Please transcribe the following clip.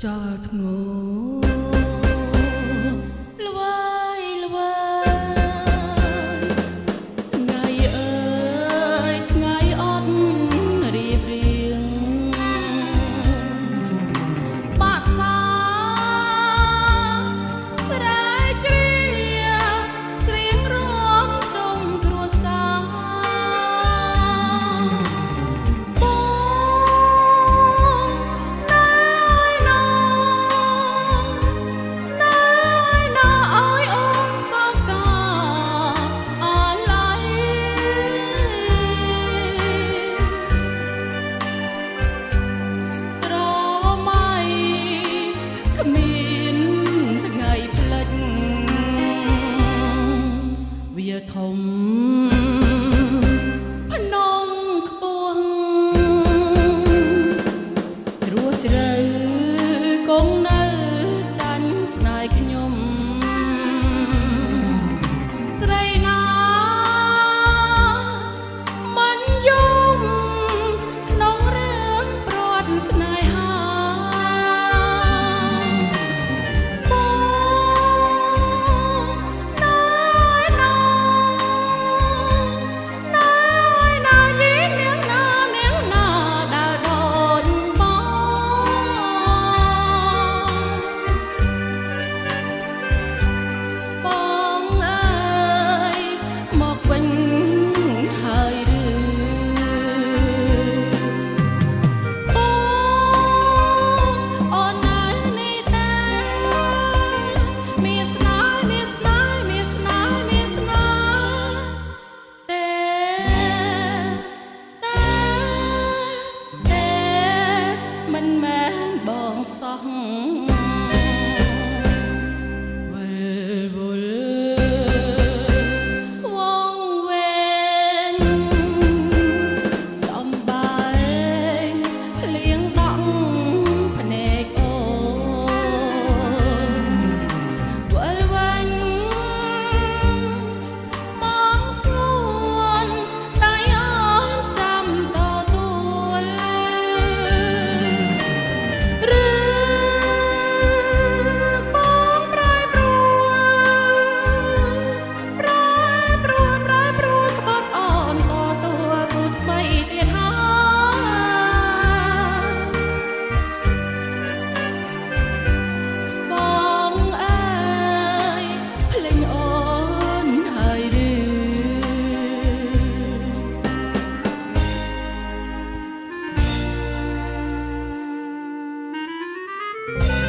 chợt ngủ lơi lơi ngày ơi ngày ót riêng riêng bà xa sẽได้เตรียมร้องจงครัวสาធំភ្នំខ្ពស់ត្រួតជ្រៅគង់នៅចាញ់ស្នេហ៍ខ្ញុំស្រីណាមិនយំក្នុងរឿងព្រាត់ស្នេហាមិនមែនបងសោះវិលវល់វងវែងចំបែងភ្លៀងដក់ភ្នែកអូវិលវិញមកស្ងួនដៃអូនចាំទទួលyou